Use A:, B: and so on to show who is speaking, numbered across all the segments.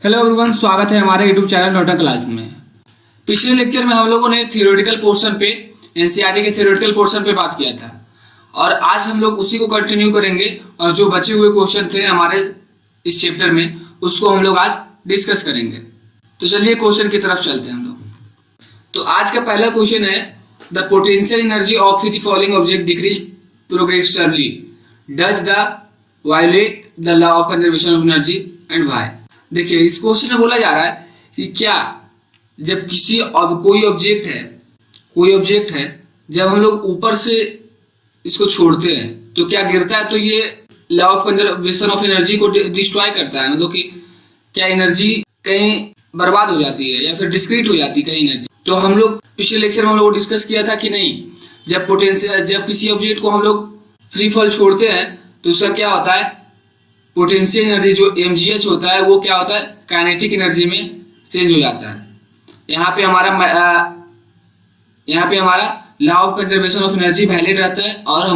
A: Hello everyone, स्वागत है हमारे यूट्यूब चैनल नोटा क्लास में। पिछले लेक्चर में हम लोगों ने थ्योरेटिकल पोर्शन पे एनसीईआरटी के थ्योरेटिकल पोर्शन पे बात किया था और आज हम लोग उसी को कंटिन्यू करेंगे और जो बचे हुए क्वेश्चन थे हमारे इस चैप्टर में उसको हम लोग आज डिस्कस करेंगे। तो चलिए क्वेश्चन की तरफ चलते हैं हम लोग। तो आज का पहला क्वेश्चन है, the potential energy of the following object decrease progressively, does the violate the law of conservation of energy and why. देखिए इस क्वेश्चन में बोला जा रहा है कि क्या जब कोई ऑब्जेक्ट है जब हम लोग ऊपर से इसको छोड़ते हैं तो क्या गिरता है, तो ये law of conservation of energy को डिस्ट्रॉय करता है, मतलब कि क्या एनर्जी कहीं बर्बाद हो जाती है या फिर डिस्क्रीट हो जाती है कहीं एनर्जी। तो हम लोग पिछले लेक्चर में हम लोग डिस्कस किया था कि नहीं, जब किसी ऑब्जेक्ट को हम लोग फ्री फॉल छोड़ते हैं तो उसका क्या होता है, पोटेंशियल एनर्जी जो mgh होता है वो क्या होता है, काइनेटिक एनर्जी में चेंज हो जाता है। यहाँ पे हमारा law of conservation of energy valid रहता है और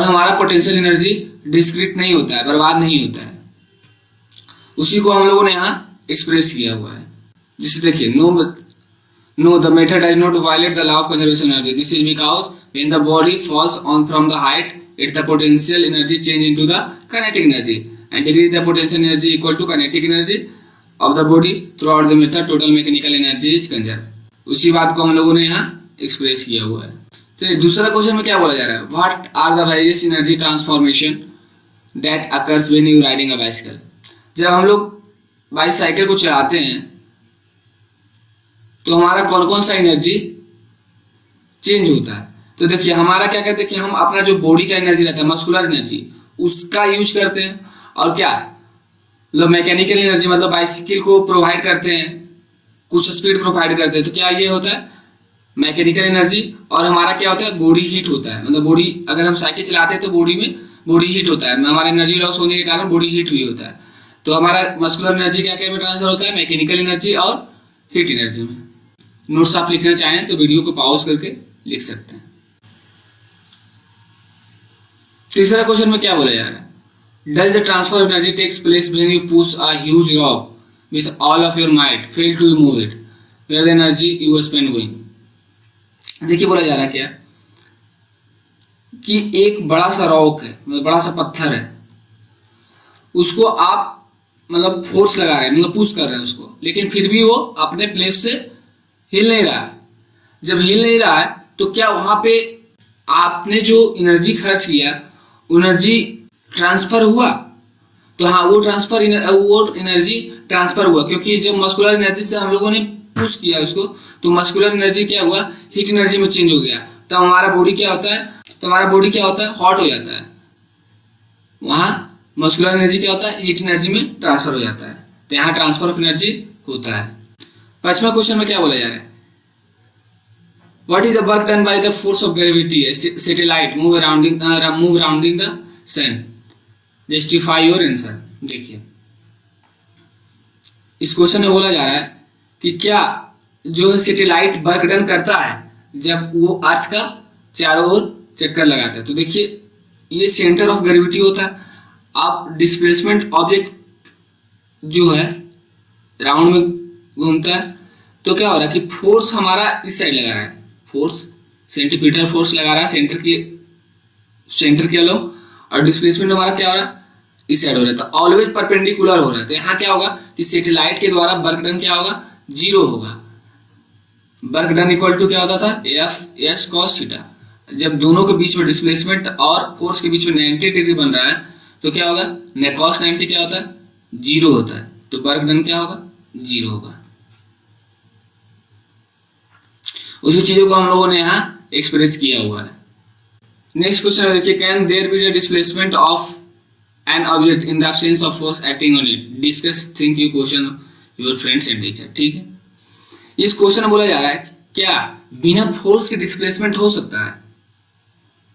A: हमारा पोटेंशियल एनर्जी डिस्क्रीट नहीं होता है, बर्बाद नहीं होता है। उसी को हम लोगों ने यहाँ एक्सप्रेस किया हुआ है। जिसे देखिए, know the method does not violate the law of conservation energy, this is because when the body falls on from the height it the potential energy change into the kinetic energy and decrease the potential energy equal to kinetic energy of the body throughout the method total mechanical energy is conserved। उसी बात को हम लोगों ने यहाँ express किया हुआ है। तो दूसरा क्वेश्चन में क्या बोला जा रहा है, what are the various energy transformation that occurs when you riding a bicycle. जब हम लोग बाइसाइकिल को चलाते हैं तो हमारा कौन कौन सा एनर्जी चेंज होता है। तो देखिए हमारा क्या कहते हैं कि हम अपना जो बॉडी का एनर्जी रहता है, मस्कुलर एनर्जी, उसका यूज करते हैं और क्या मतलब मैकेनिकल एनर्जी, मतलब बाइसिकल को प्रोवाइड करते हैं, कुछ स्पीड प्रोवाइड करते हैं। तो क्या ये होता है मैकेनिकल एनर्जी, और हमारा क्या होता है बॉडी हीट होता है, मतलब बॉडी अगर हम साइकिल चलाते हैं तो बॉडी हीट होता है, हमारा एनर्जी लॉस होने के कारण बॉडी हीट भी होता है। तो हमारा मस्कुलर एनर्जी क्या क्या में ट्रांसफर होता है, मैकेनिकल एनर्जी और हीट एनर्जी में। नोट्स आप लिखना चाहें तो वीडियो को पॉज करके लिख सकते हैं। तीसरा क्वेश्चन में क्या बोला जा रहा है, does the transfer of energy takes place when you push a huge rock with all of your might fail to move it where the energy you spend going. देखिए बोला जा रहा है क्या कि एक बड़ा सा रॉक है, मतलब बड़ा सा पत्थर है, उसको आप मतलब फोर्स लगा रहे हैं, मतलब पुश कर रहे हैं उसको, लेकिन फिर भी वो अपने प्लेस से हिल नहीं रहा है। जब हिल नहीं रहा है तो क्या वहां पे आपने जो एनर्जी खर्च किया एनर्जी ट्रांसफर हुआ। तो हाँ, वो एनर्जी ट्रांसफर हुआ, क्योंकि जब मस्कुलर एनर्जी से हम लोगों ने पुश किया उसको तो मस्कुलर एनर्जी क्या हुआ, हीट एनर्जी में चेंज हो गया। तो हमारा बॉडी क्या होता है, हॉट हो जाता है। वहाँ मस्कुलर एनर्जी क्या होता है, हीट एनर्जी में ट्रांसफर हो जाता है। तो यहाँ ट्रांसफर ऑफ एनर्जी होता है। पांचवा क्वेश्चन में क्या बोला जा रहा है, what is the work done by the force of gravity satellite move around the sun, justify your answer। देखिए इस क्वेश्चन में बोला जा रहा है कि क्या जो सैटेलाइट वर्क डन करता है जब वो अर्थ का चारों ओर चक्कर लगाता है। तो देखिए ये सेंटर ऑफ ग्रेविटी होता है। आप डिस्प्लेसमेंट ऑब्जेक्ट जो है राउंड में घूमता है, तो क्या हो रहा है कि फोर्स हमारा इस साइड लगा रहा है, फोर्स सेंटीपीटल फोर्स लगा रहा है सेंटर के अलोंग, और डिस्प्लेसमेंट हमारा क्या हो रहा है इस साइड हो रहा है। तो ऑलवेज परपेंडिकुलर हो रहा है। तो यहाँ क्या होगा कि सैटेलाइट के द्वारा वर्क डन क्या होगा, जीरो होगा। वर्क डन इक्वल टू क्या होता था, एफ एस कॉस थीटा। जब दोनों के बीच में डिस्प्लेसमेंट और फोर्स के बीच में 90 डिग्री बन रहा है तो क्या होगा, कॉस 90 क्या होता है, जीरो होता है। तो वर्क डन क्या होगा, जीरो होगा। उसी चीजों को हम लोगों ने यहाँ एक्सप्रेस किया हुआ है। नेक्स्ट क्वेश्चन है, देखिए can there be the displacement of an object in the absence of force acting on it, discuss think you question your friends and teacher. ठीक है, इस क्वेश्चन में बोला जा रहा है क्या बिना फोर्स के डिस्प्लेसमेंट हो सकता है,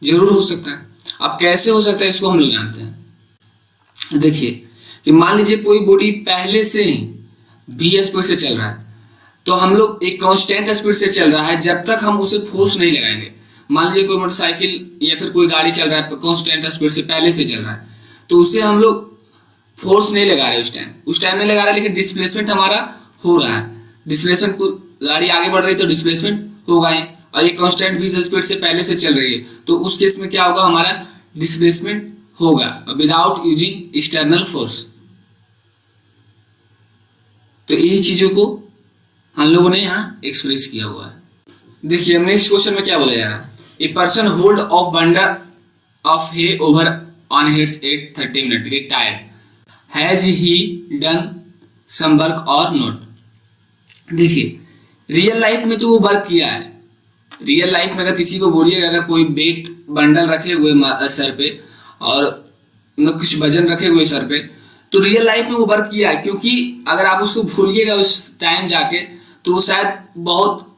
A: जरूर हो सकता है। अब कैसे हो सकता है इसको हम लोग जानते हैं। देखिए कि मान लीजिए कोई बॉडी पहले से ही v स्पीड से चल रहा है, तो हम लोग एक कांस्टेंट स्पीड से चल रहा है जब तक हम उसे फोर्स नहीं लगाएंगे। मान लीजिए कोई मोटरसाइकिल या फिर कोई गाड़ी चल रहा है कांस्टेंट स्पीड से पहले से चल रहा है, तो उसे हम लोग फोर्स नहीं लगा रहे उस टाइम नहीं लगा रहे, लेकिन डिस्प्लेसमेंट हमारा हो रहा है। डिस्प्लेसमेंट, गाड़ी आगे बढ़ रही है तो डिस्प्लेसमेंट होगा ही, और ये कांस्टेंट v स्पीड से पहले से चल रही है, तो उस केस में क्या होगा, हमारा डिस्प्लेसमेंट होगा विदाउट यूजिंग एक्सटर्नल फोर्स। तो इन्हीं चीजों को हम लोगों ने यहाँ एक्सप्रेस किया हुआ है। देखिए नेक्स्ट क्वेश्चन में क्या बोला जा रहा है, a person hold of bundle of hay over on his head 30 minute get tired, has he done some work और नॉट। देखिए रियल लाइफ में तो वो वर्क किया है। रियल लाइफ में अगर किसी को बोलिएगा, अगर कोई वेट बंडल रखे हुए सर पे और कुछ वजन रखे हुए सर पे, तो रियल लाइफ में वो वर्क किया है, क्योंकि अगर आप उसको भूलिएगा उस टाइम जाके तो वो शायद बहुत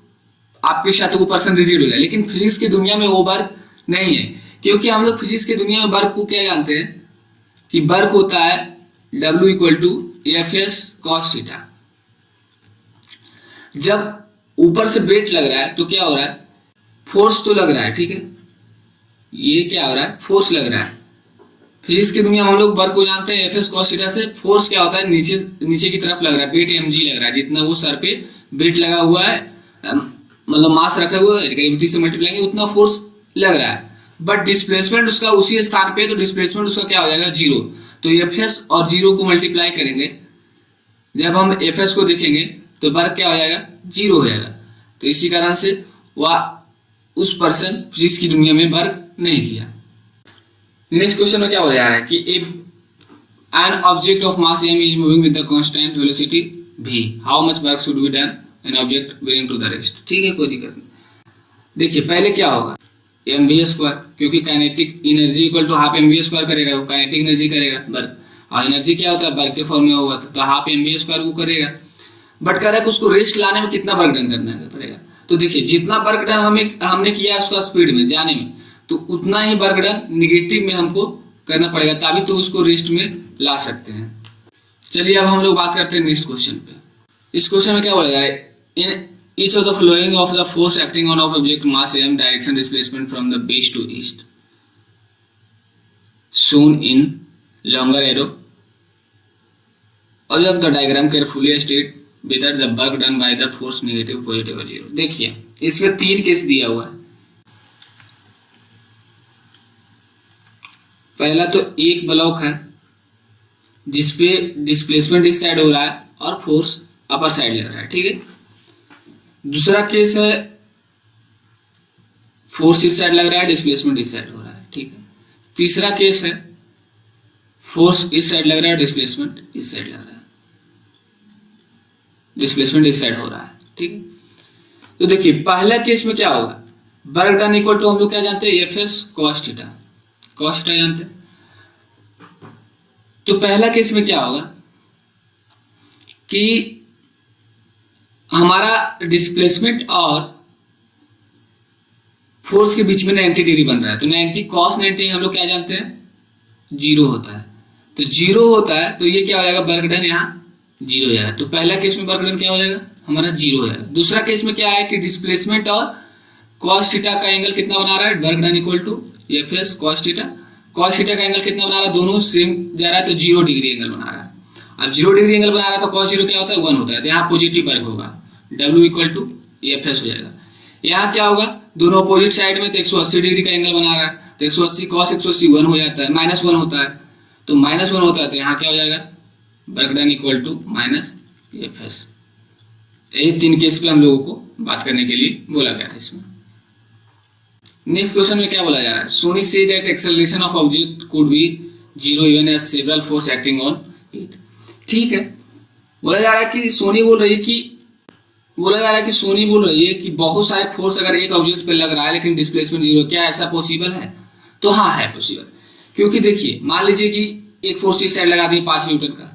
A: आपके साथ वो पर्सन रिजिड हो जाए। लेकिन फिजिक्स की दुनिया में वो वर्क नहीं है, क्योंकि हम लोग फिजिक्स की दुनिया में वर्क को क्या जानते हैं कि वर्क होता है W = Fs cos थीटा। जब ऊपर से वेट लग रहा है तो क्या हो रहा है, फोर्स तो लग रहा है, ठीक है, ये क्या हो रहा है, फोर्स लग रहा है। फिजिक्स की दुनिया में हम लोग वर्क को जानते हैं Fs cos थीटा से। फोर्स क्या होता है, नीचे की तरफ लग रहा है, वेट mg लग रहा है, जितना वो सर पे वेट लगा हुआ है, मतलब मास रखा हुआ है, ग्रेविटी से मल्टीप्लाई उतना फोर्स लग रहा है। बट डिस्प्लेसमेंट उसका उसी स्थान पे, तो डिस्प्लेसमेंट उसका क्या हो जाएगा, 0। तो Fs और 0 को मल्टीप्लाई करेंगे, जब हम Fs को देखेंगे तो वर्क क्या हो जाएगा, 0 हो जाएगा। तो इसी कारण से वह उस पर्सन फिजिक्स की दुनिया में वर्क नहीं किया। नेक्स्ट क्वेश्चन में क्या हो जा रहा है कि an object of mass m is moving with the constant velocity v, how much work should be done an object belong to the rest. ठीक है, कोई दिक्कत नहीं। देखिए पहले क्या होगा, mv², क्योंकि kinetic energy equal to half mv² करेगा, वो काइनेटिक एनर्जी करेगा वर्क, और एनर्जी क्या होता है, वर्क के फॉर्म में होगा तो हाफ mv² वो करेगा। बट कह रहा है कि उसको रेस्ट लाने में कितना वर्क डन करना पड़ेगा। तो देखिए जितना वर्क डन हमने किया उसका स्पीड में जाने में, तो उतना ही वर्क डन निगेटिव में हमको करना पड़ेगा, तभी तो उसको रेस्ट में ला सकते हैं। चलिए अब हम लोग बात करते हैं नेक्स्ट क्वेश्चन पे। इस क्वेश्चन में क्या बोला जा रहा है, in each of the following of the force acting on object mass m direction displacement from the west to east shown in longer arrow, observe the diagram carefully, state whether the work done by the force negative, positive or 0। देखिए इसमें 3 case दिया हुआ है। पहला तो एक block है जिसपे डिस्प्लेसमेंट इस साइड हो रहा है और फोर्स अपर साइड लग रहा है, ठीक है। दूसरा केस है फोर्स इस साइड लग रहा है, डिस्प्लेसमेंट इस साइड हो रहा है, ठीक है। तीसरा केस है फोर्स इस साइड लग रहा है, डिस्प्लेसमेंट इस साइड लग रहा है, डिस्प्लेसमेंट इस साइड हो रहा है, ठीक है। तो देखिए पहला केस में क्या होगा, वर्क डन इक्वल टू हम लोग क्या जानते हैं, Fs cos theta, cos theta जानते हैं। तो पहला केस में क्या होगा कि हमारा डिस्प्लेसमेंट और फोर्स के बीच में 90 डिग्री बन रहा है, तो 90 cos 90 हम लोग क्या जानते हैं, 0 होता है। तो 0 होता है तो ये क्या हो जाएगा, वर्क डन यहाँ 0 हो जाएगा। तो पहला केस में वर्क डन क्या हो जाएगा, हमारा 0 हो जाएगा। दूसरा केस में क्या है कि डिस्प्लेसमेंट और cos थीटा का एंगल कितना बना रहा है, work done equal to Fs cos theta. cos theta का एंगल कितना बना रहा है, दोनों सेम जा रहा है, तो 0 डिग्री एंगल बना रहा है। अब 0 डिग्री एंगल बना रहा है तो cos 0 क्या होता है, 1 होता है, तो यहाँ पॉजिटिव वर्क होगा, W इक्वल टू Fs हो जाएगा। यहाँ क्या होगा, दोनों अपोजिट साइड में तो 180 डिग्री का एंगल बना रहा है, तो 180 cos 180 1 हो जाता है, -1 होता है, तो -1 होता है, तो यहाँ क्या हो जाएगा, work done equal to -Fs। यही 3 केस पे हम लोगों को बात करने के लिए बोला गया था इसमें। नेक्स्ट क्वेश्चन में क्या बोला जा रहा है, सोनी से that acceleration of object could be 0 even as several force acting on it. ठीक है, बोला जा रहा है कि सोनी बोल रही है कि बहुत सारे फोर्स अगर एक ऑब्जेक्ट पे लग रहा है लेकिन डिस्प्लेसमेंट 0, क्या ऐसा पॉसिबल है? तो हाँ है पॉसिबल, क्योंकि देखिए मान लीजिए कि एक फोर्स इस साइड लगा दिए 5 न्यूटन का,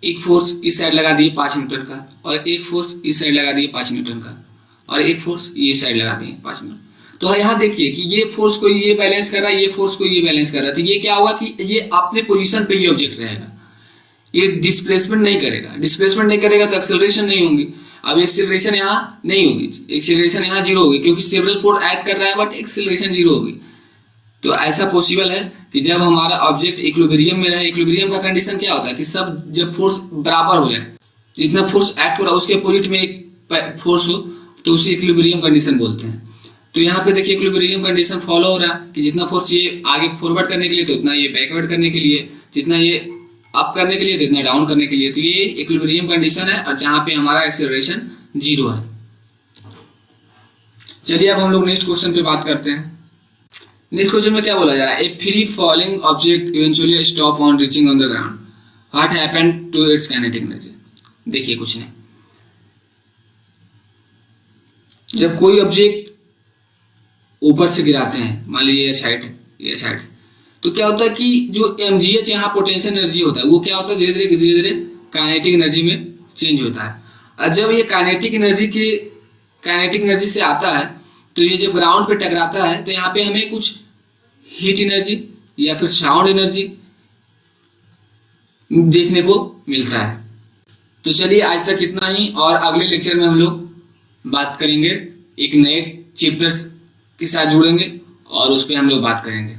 A: एक फोर्स इस साइड लगा दिए 5 न्यूटन का, और एक फोर्स इस साइड लगा दिए 5 न्यूटन का, और एक फोर्स ये साइड लगा दिए 5 न्यूटन। तो यहाँ देखिए कि ये फोर्स को ये बैलेंस कर रहा है, ये फोर्स को ये बैलेंस कर रहा है, तो ये क्या होगा कि ये अपने पोजीशन पे ये ऑब्जेक्ट रहेगा, ये डिस्प्लेसमेंट नहीं करेगा। डिस्प्लेसमेंट नहीं करेगा तो एक्सेलरेशन नहीं होगी। अब एक्सेलरेशन यहाँ नहीं होगी, एक्सेलरेशन यहाँ 0 होगी, क्योंकि सेवरल फोर्स ऐड कर रहा है बट एक्सेलरेशन 0 होगी। तो ऐसा पॉसिबल है कि जब हमारा ऑब्जेक्ट इक्विलिब्रियम में रहे। इक्विलिब्रियम का कंडीशन क्या होता है कि सब जब फोर्स बराबर हो जाए, जितना फोर्स एक्ट हो रहा है उसके अपोजिट में एक फोर्स हो, तो उसे इक्विलिब्रियम कंडीशन बोलते हैं। तो यहाँ पे देखिए इक्विलिब्रियम कंडीशन फॉलो हो रहा है कि जितना फोर्स ये आगे फॉरवर्ड करने के लिए तो उतना ये बैकवर्ड करने के लिए, जितना ये अप करने के लिए तो इतना डाउन करने के लिए। तो ये इक्विलिब्रियम कंडीशन है और जहाँ पे हमारा एक्सेलरेशन 0 है। चलिए अब हम लोग नेक्स्ट क्वेश्चन पे बात करते हैं। नेक्स्ट क्वेश्चन में क्या बोला जा रहा है, a free falling object eventually stop on reaching on the ground, what happened to its kinetic energy. देखिए कुछ नहीं, जब कोई ऑब्जेक्ट ऊपर से गिराते हैं, मान लीजिए ये साइड है, ये साइड से, तो क्या होता है कि जो mgh यहाँ पोटेंशियल एनर्जी होता है वो क्या होता है धीरे धीरे काइनेटिक एनर्जी में चेंज होता है। और जब ये काइनेटिक एनर्जी से आता है तो ये जब ग्राउंड पे टकराता है तो यहाँ पे हमें कुछ हीट एनर्जी या फिर साउंड एनर्जी देखने को मिलता है। तो चलिए आज तक इतना ही, और अगले लेक्चर में हम लोग बात करेंगे, एक नए चैप्टर्स के साथ जुड़ेंगे और उस पर हम लोग बात करेंगे।